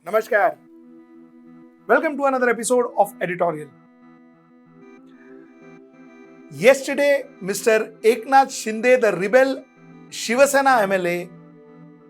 Namaskar. Welcome to another episode of Editorial. Yesterday, Mr. Eknath Shinde, the rebel ShivSena MLA,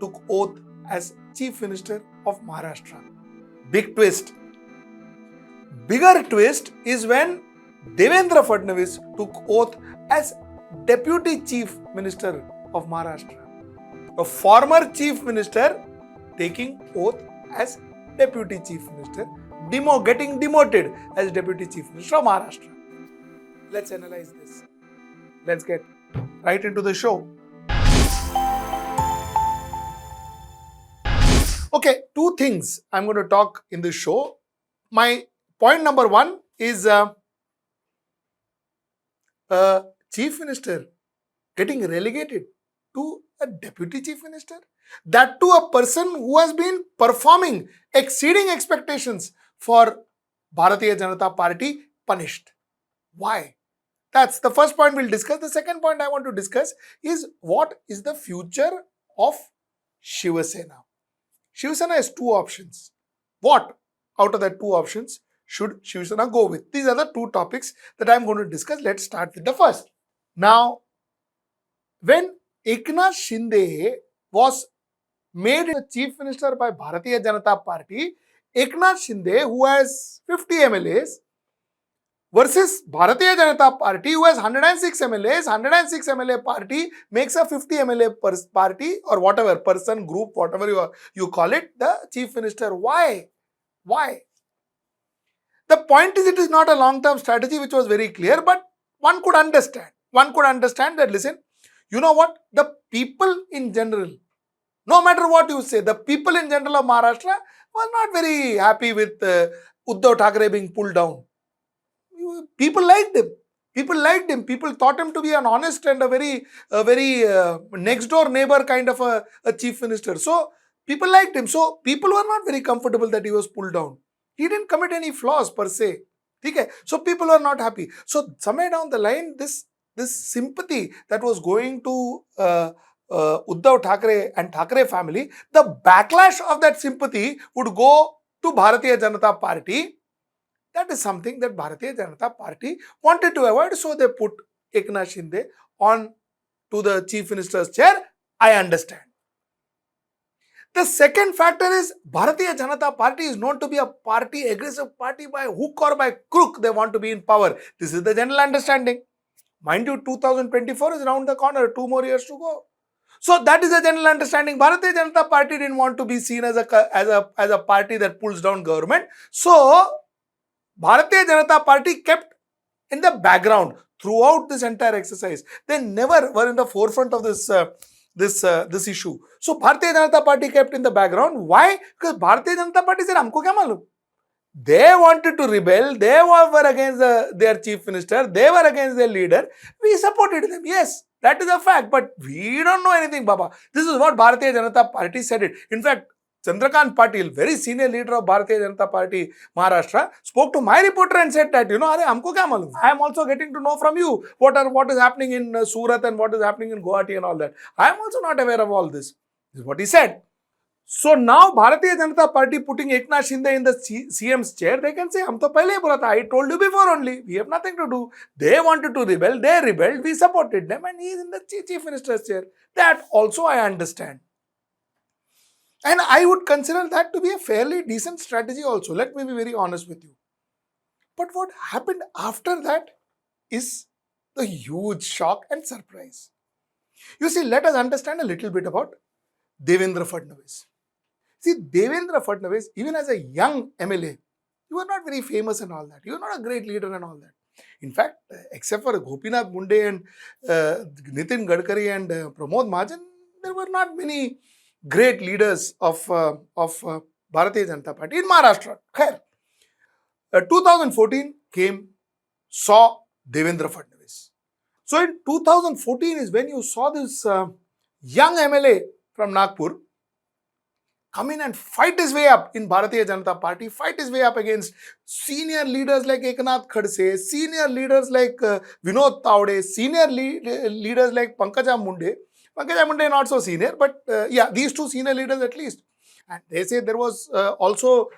took oath as Chief Minister of Maharashtra. Big twist. Bigger twist is when Devendra Fadnavis took oath as Deputy Chief Minister of Maharashtra. A former Chief Minister taking oath as Deputy Chief Minister, getting demoted as Deputy Chief Minister of Maharashtra. Let's analyze this. Let's get right into the show. Okay, two things I'm going to talk in this show. My point number one is Chief Minister getting relegated to a Deputy Chief Minister. That to a person who has been performing, exceeding expectations for Bharatiya Janata Party, punished. Why? That's the first point we'll discuss. The second point I want to discuss is what is the future of ShivSena. ShivSena has two options. What out of the two options should ShivSena go with? These are the two topics that I'm going to discuss. Let's start with the first. Now, when Eknath Shinde was made the Chief Minister by Bharatiya Janata Party, Eknath Shinde, who has 50 MLAs, versus Bharatiya Janata Party, who has 106 MLAs, 106 MLA party makes a 50 MLA party or whatever, person, group, whatever you call it, the Chief Minister. Why? Why? The point is, it is not a long-term strategy, which was very clear, but one could understand. One could understand that, listen, you know what? The people in general, no matter what you say, the people in general of Maharashtra were not very happy with Uddhav Thackeray being pulled down. People liked him. People liked him. People thought him to be an honest and a very next door neighbor kind of a chief minister. So people liked him. So people were not very comfortable that he was pulled down. He didn't commit any flaws per se. Okay? So people were not happy. So somewhere down the line, this sympathy that was going to Uddhav Thackeray and Thackeray family, the backlash of that sympathy would go to Bharatiya Janata Party. That is something that Bharatiya Janata Party wanted to avoid, so they put Eknath Shinde on to the Chief Minister's chair. I understand. The second factor is Bharatiya Janata Party is known to be a party, aggressive party, by hook or by crook. They want to be in power. This is the general understanding. Mind you, 2024 is around the corner, 2 more years to go. So that is a general understanding. Bharatiya Janata Party didn't want to be seen as a party that pulls down government. So Bharatiya Janata Party kept in the background throughout this entire exercise. They never were in the forefront of this issue. So Bharatiya Janata Party kept in the background. Why? Because Bharatiya Janata Party said, "Humko kya malum?" They wanted to rebel. They were against their chief minister. They were against their leader. We supported them. Yes, that is a fact. But we don't know anything, Baba. This is what Bharatiya Janata Party said it. In fact, Chandrakant Patil, very senior leader of Bharatiya Janata Party, Maharashtra, spoke to my reporter and said that, "Arey, humko kya malum? I am also getting to know from you what is happening in Surat and what is happening in Guwahati and all that. I am also not aware of all this." This is what he said. So now Bharatiya Janata Party putting Eknath Shinde in the CM's chair, they can say, "Hum to pehle hi bola tha. I told you before only. We have nothing to do." They wanted to rebel. They rebelled. We supported them, and he is in the chief minister's chair. That also I understand. And I would consider that to be a fairly decent strategy also. Let me be very honest with you. But what happened after that is the huge shock and surprise. You see, let us understand a little bit about Devendra Fadnavis. See, Devendra Fadnavis, even as a young MLA, he was not very famous and all that. He was not a great leader and all that. In fact, except for Gopinath Munde and Nitin Gadkari and Pramod Mahajan, there were not many great leaders of Bharatiya Janata Party in Maharashtra. 2014 came, saw Devendra Fadnavis. So in 2014 is when you saw this young MLA from Nagpur come in and fight his way up in Bharatiya Janata Party, fight his way up against senior leaders like Eknath Khadse, senior leaders like Vinod Tawde, senior leaders like Pankaja Munde. Pankaja Munde not so senior, but yeah, these two senior leaders at least. And they say there was also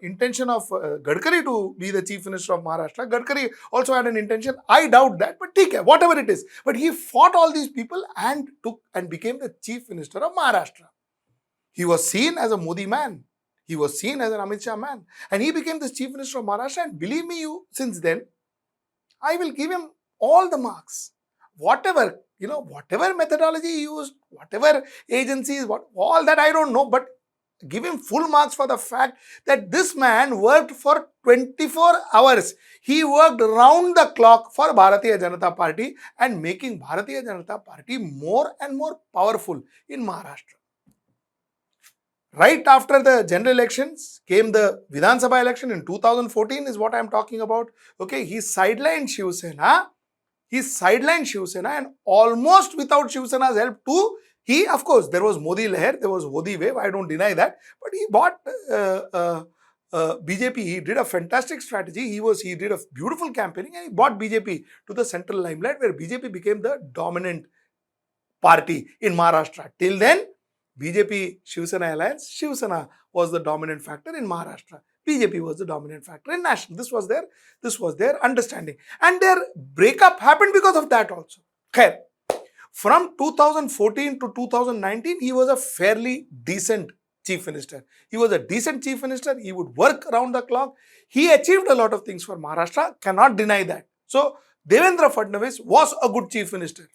intention of Gadkari to be the chief minister of Maharashtra. Gadkari also had an intention. I doubt that, but take care, whatever it is. But he fought all these people and took and became the chief minister of Maharashtra. He was seen as a Modi man. He was seen as an Amit Shah man. And he became the chief minister of Maharashtra. And believe me, since then, I will give him all the marks. Whatever, whatever methodology he used, whatever agencies, all that I don't know, but give him full marks for the fact that this man worked for 24 hours. He worked round the clock for Bharatiya Janata Party and making Bharatiya Janata Party more and more powerful in Maharashtra. Right after the general elections came the Vidhan Sabha election in 2014 is what I am talking about. Okay, he sidelined ShivSena. And almost without ShivSena's help too, of course, there was Modi Leher, there was Modi wave, I don't deny that. But he bought BJP. He did a fantastic strategy. He did a beautiful campaigning and he bought BJP to the central limelight where BJP became the dominant party in Maharashtra. Till then, BJP ShivSena alliance, ShivSena was the dominant factor in Maharashtra. BJP was the dominant factor in national. This was their understanding. And their breakup happened because of that also. Okay. From 2014 to 2019, he was a fairly decent chief minister. He was a decent chief minister. He would work around the clock. He achieved a lot of things for Maharashtra. Cannot deny that. So, Devendra Fadnavis was a good chief minister.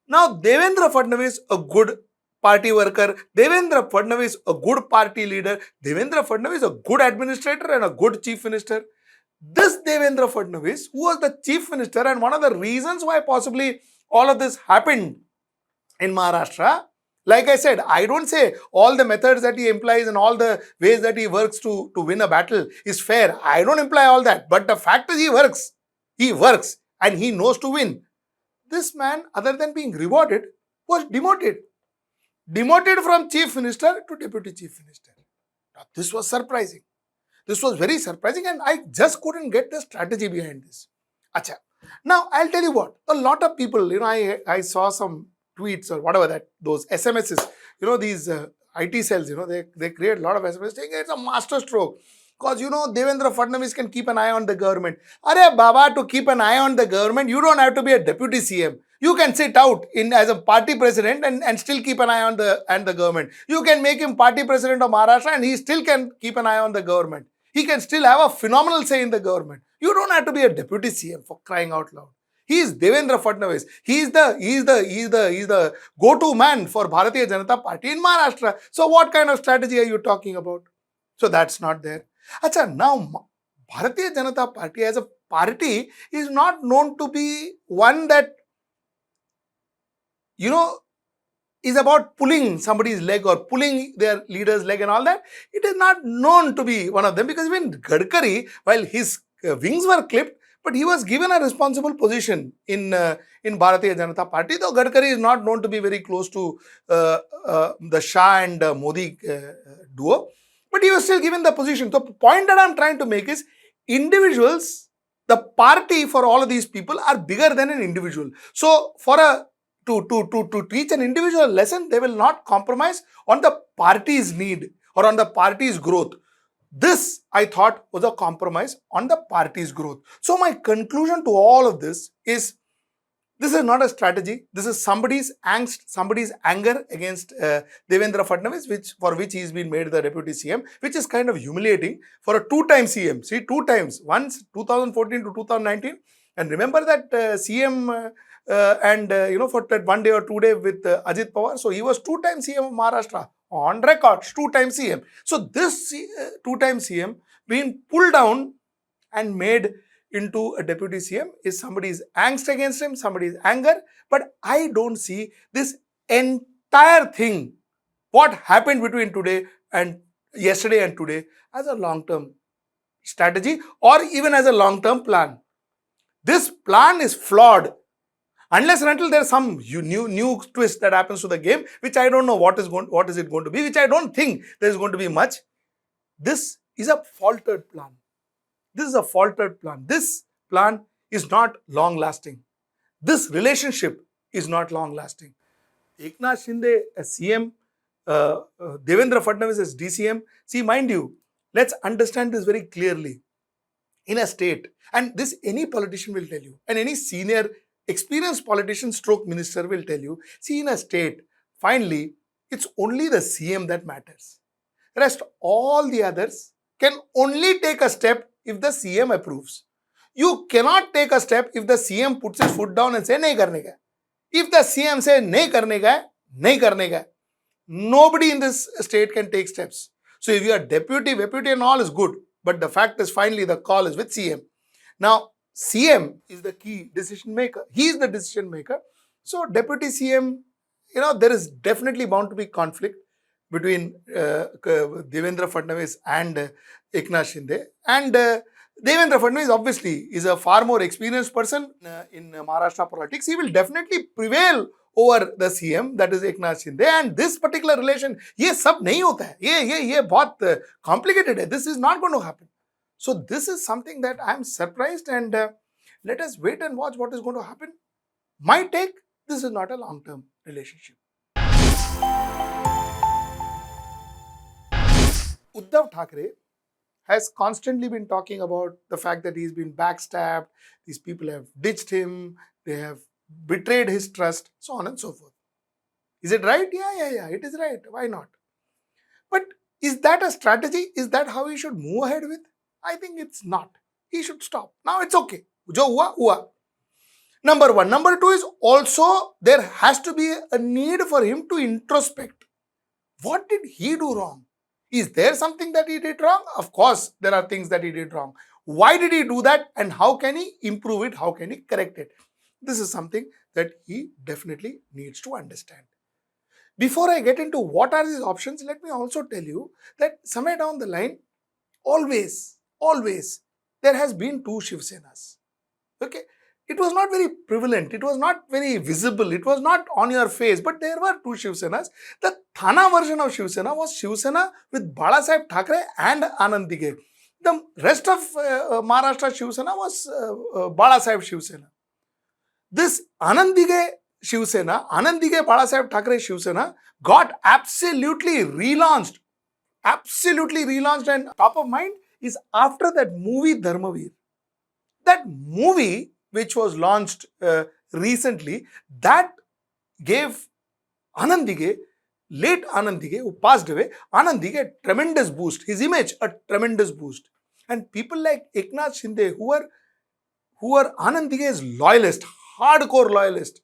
Now, Devendra Fadnavis, a good party worker, Devendra Fadnavis, a good party leader, Devendra Fadnavis, a good administrator and a good chief minister. This Devendra Fadnavis, who was the chief minister and one of the reasons why possibly all of this happened in Maharashtra, like I said, I don't say all the methods that he implies and all the ways that he works to win a battle is fair. I don't imply all that. But the fact is he works and he knows to win. This man, other than being rewarded, was demoted. Demoted from chief minister to deputy chief minister. Now, this was surprising. This was very surprising and I just couldn't get the strategy behind this. Achha. Now, I'll tell you what, a lot of people, I saw some tweets or whatever those SMSs, these IT cells, they create a lot of SMS saying it's a master stroke. Because, Devendra Fadnavis can keep an eye on the government. Arey Baba, to keep an eye on the government, you don't have to be a deputy CM. You can sit out as a party president and still keep an eye on the government. You can make him party president of Maharashtra and he still can keep an eye on the government. He can still have a phenomenal say in the government. You don't have to be a deputy CM, for crying out loud. He is Devendra Fadnavis. He is the go-to man for Bharatiya Janata Party in Maharashtra. So what kind of strategy are you talking about? So that's not there. Achha, now Bharatiya Janata Party as a party is not known to be one that, is about pulling somebody's leg or pulling their leader's leg and all that. It is not known to be one of them because even Gadkari, while his wings were clipped, but he was given a responsible position in Bharatiya Janata Party, though Gadkari is not known to be very close to the Shah and Modi duo. But he was still given the position. So, the point that I am trying to make is individuals, the party for all of these people are bigger than an individual. So, to teach an individual lesson, they will not compromise on the party's need or on the party's growth. This, I thought, was a compromise on the party's growth. So, my conclusion to all of this is is not a strategy. This is somebody's angst, somebody's anger against Devendra Fadnavis, for which he has been made the deputy CM, which is kind of humiliating for a two-time CM. See, two times, once 2014 to 2019. And remember that CM for that 1 day or 2 day with Ajit Pawar. So, he was two-time CM of Maharashtra. On record, two-time CM. So, this two-time CM being pulled down and made into a deputy CM is somebody's angst against him, somebody's anger. But I don't see this entire thing, what happened between yesterday and today, as a long-term strategy or even as a long-term plan. This plan is flawed. Unless and until there's some new twist that happens to the game, which I don't know what is it going to be, which I don't think there's going to be much. This is a faltered plan. This is a faltered plan. This plan is not long-lasting. This relationship is not long-lasting. Eknath Shinde, a CM, Devendra Fadnavis as DCM. See, mind you, let's understand this very clearly. In a state, and this any politician will tell you, and any senior experienced politician stroke minister will tell you, see, in a state, finally, it's only the CM that matters. Rest all the others can only take a step if the CM approves. You cannot take a step if the CM puts his foot down and say, nahi karne ka. If the CM says, nahi karne ka, nahi karne ka. Nobody in this state can take steps. So if you are deputy and all is good. But the fact is, finally, the call is with CM. Now, CM is the key decision maker. He is the decision maker. So, deputy CM, there is definitely bound to be conflict between Devendra Fadnavis and Eknath Shinde. And Devendra Fadnavis obviously is a far more experienced person in Maharashtra politics. He will definitely prevail over the CM, that is Eknath Shinde, and this particular relation, ये सब नहीं होता है, ये बहुत complicated है. This is not going to happen. So this is something that I am surprised, and let us wait and watch what is going to happen. My take: this is not a long-term relationship. Uddhav Thackeray has constantly been talking about the fact that he's been backstabbed. These people have ditched him. They have betrayed his trust, so on and so forth. Is it right? Yeah, it is right. Why not? But is that a strategy? Is that how he should move ahead with? I think it's not. He should stop. Now it's okay. Jo hua, hua. Number one. Number two is also there has to be a need for him to introspect. What did he do wrong? Is there something that he did wrong? Of course, there are things that he did wrong. Why did he do that? And how can he improve it? How can he correct it? This is something that he definitely needs to understand. Before I get into what are these options, let me also tell you that somewhere down the line, always, there has been two ShivSenas. Okay? It was not very prevalent, it was not very visible, it was not on your face, but there were two ShivSenas. The Thana version of ShivSena was ShivSena with Balasaheb Thackeray and Anand Dige. The rest of Maharashtra ShivSena was Balasaheb ShivSena. This Anand Dige ShivSena, Anand Dige Balasaheb Thackeray ShivSena got absolutely relaunched, and top of mind is after that movie Dharmavir. That movie which was launched recently, that gave Anand Dige, late Anand Dige, who passed away, Anand Dige a tremendous boost, his image a tremendous boost. And people like Eknath Shinde, who were Anand Dige's loyalist, hardcore loyalist,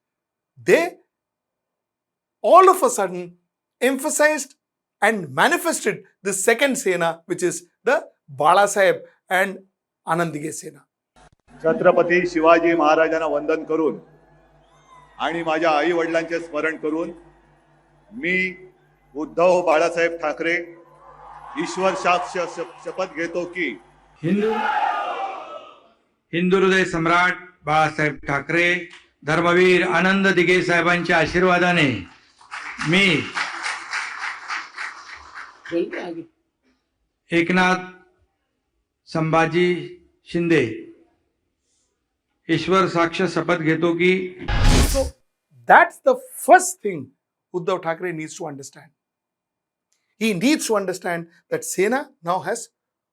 they all of a sudden emphasized and manifested the second Sena, which is the Balasaheb and Anand Dige Sena. Chhatrapati Shivaji महाराजांना वंदन करून आणि माझ्या आई वडिलांचे स्मरण करून मी उद्धव बाळासाहेब ठाकरे ईश्वर साक्ष शपथ घेतो की हिंदू हृदय सम्राट बाळासाहेब ठाकरे धर्मवीर आनंद दिघे साहेबांच्या आशीर्वादाने मी एकनाथ संभाजी शिंदे ईश्वर साक्ष शपथ घेतो की. So that's the first thing Uddhav Thackeray needs to understand. He needs to understand that Sena now has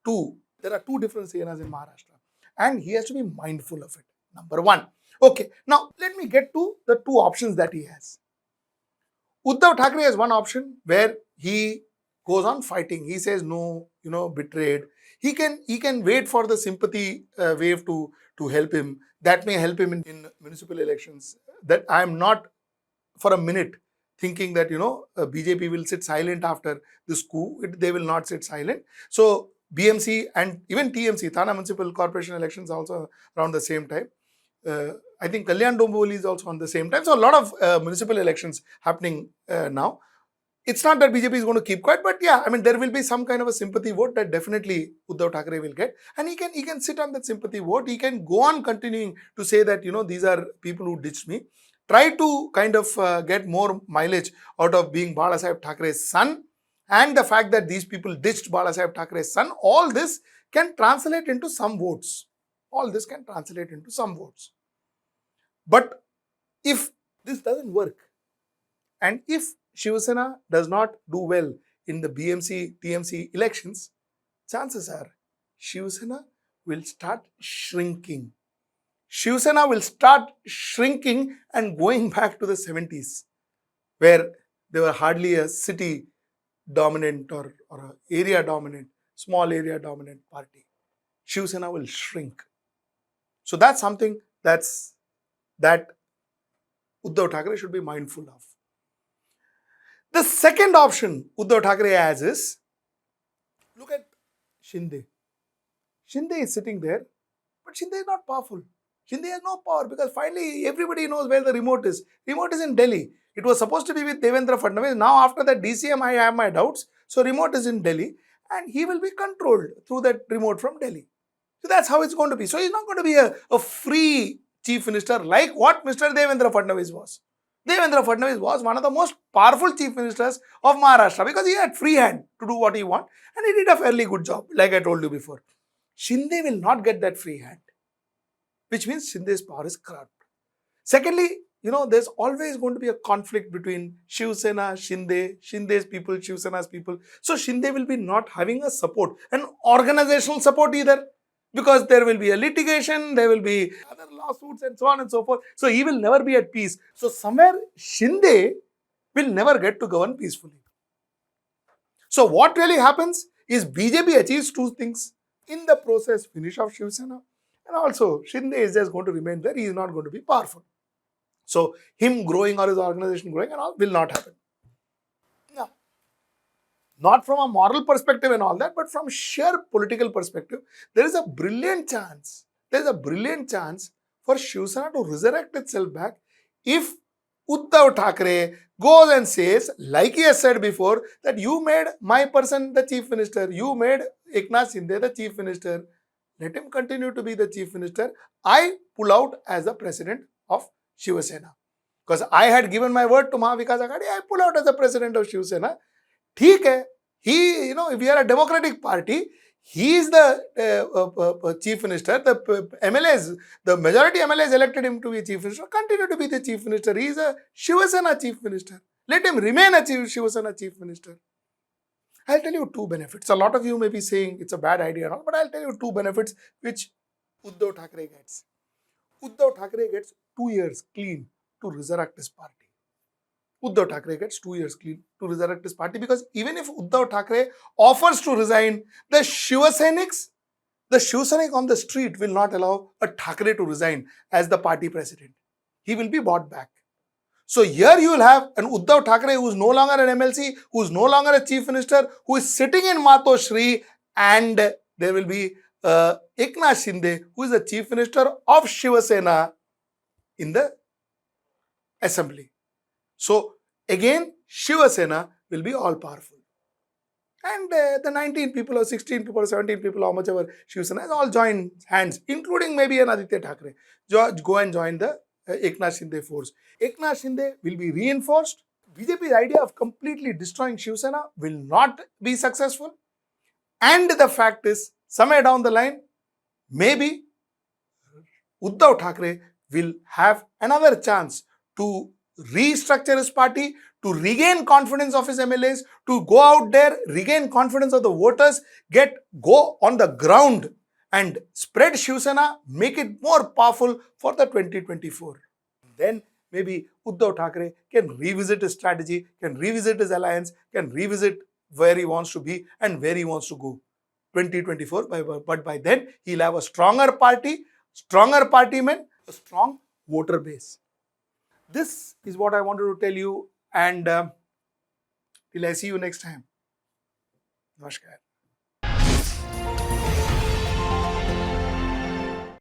two. There are two different Senas in Maharashtra, and he has to be mindful of it. Number one. Okay, now let me get to the two options that he has. Uddhav Thackeray has one option where he goes on fighting. He says no, betrayed. He can wait for the sympathy wave to help him. That may help him in municipal elections. That I am not for a minute thinking that BJP will sit silent after this coup. They will not sit silent. So BMC and even TMC, Thana Municipal Corporation elections also around the same time. I think Kalyan Dombivli is also on the same time. So a lot of municipal elections happening now. It's not that BJP is going to keep quiet, but yeah, I mean, there will be some kind of a sympathy vote that definitely Uddhav Thackeray will get. And he can sit on that sympathy vote. He can go on continuing to say that, these are people who ditched me. Try to kind of get more mileage out of being Balasaheb Thackeray's son. And the fact that these people ditched Balasaheb Thackeray's son, all this can translate into some votes. But if this doesn't work, and if ShivSena does not do well in the BMC, TMC elections, chances are ShivSena will start shrinking. ShivSena will start shrinking and going back to the 70s, where they were hardly a city dominant or a area dominant, small area dominant party. ShivSena will shrink. So that's something that Uddhav Thackeray should be mindful of. The second option Uddhav Thackeray has is, look at Shinde. Shinde is sitting there, but Shinde is not powerful. Shinde has no power because finally everybody knows where the remote is. Remote is in Delhi. It was supposed to be with Devendra Fadnavis. Now after that DCM I have my doubts. So remote is in Delhi and he will be controlled through that remote from Delhi. So that's how it's going to be. So he's not going to be a free chief minister like what Mr. Devendra Fadnavis was. Devendra Fadnavis was one of the most powerful chief ministers of Maharashtra because he had free hand to do what he wanted and he did a fairly good job, like I told you before. Shinde will not get that free hand, which means Shinde's power is corrupt. Secondly, there's always going to be a conflict between ShivSena, Shinde's people, ShivSena's people. So Shinde will be not having a support, an organizational support either, because there will be a litigation, there will be other lawsuits and so on and so forth. So he will never be at peace. So somewhere Shinde will never get to govern peacefully. So what really happens is BJP achieves two things. In the process, finish off ShivSena, and also Shinde is just going to remain there. He is not going to be powerful. So him growing or his organization growing and all will not happen. Now, not from a moral perspective and all that, but from sheer political perspective, there is a brilliant chance. There is a brilliant chance for ShivSena to resurrect itself back if Uddhav Thackeray goes and says, like he has said before, that you made my person the chief minister, you made Eknath Shinde the chief minister. Let him continue to be the chief minister. I pull out as the president of ShivSena. Because I had given my word to Mahavikas Aghadi, I pull out as the president of ShivSena. ठीक है, he, if we are a democratic party, he is the chief minister, the MLAs, the majority MLAs elected him to be chief minister, continue to be the chief minister. He is a ShivSena chief minister. Let him remain a ShivSena chief minister. I'll tell you two benefits. A lot of you may be saying it's a bad idea, but I'll tell you two benefits which Uddhav Thackeray gets. Uddhav Thackeray gets 2 years clean to resurrect his party. Uddhav Thackeray gets 2 years clean to resurrect his party because even if Uddhav Thackeray offers to resign, the Shivsenic on the street will not allow a Thackeray to resign as the party president. He will be bought back. So here you will have an Uddhav Thackeray who is no longer an MLC, who is no longer a chief minister, who is sitting in Matoshri, and there will be Eknath Shinde, who is the chief minister of ShivSena in the assembly. So again, ShivSena will be all powerful. And the 19 people or 16 people or 17 people or much ever ShivSena has all joined hands, including maybe an Aditya Thackeray. Go and join the Eknath Shinde force. Eknath Shinde will be reinforced. BJP's idea of completely destroying ShivSena will not be successful. And the fact is, somewhere down the line, maybe Uddhav Thackeray will have another chance to restructure his party, to regain confidence of his MLAs, to go out there, regain confidence of the voters, go on the ground and spread ShivSena, make it more powerful for the 2024. Then maybe Uddhav Thackeray can revisit his strategy, can revisit his alliance, can revisit where he wants to be and where he wants to go. 2024, but by then he'll have a stronger party, stronger party men, a strong voter base. This is what I wanted to tell you, and till I see you next time. Namaskar.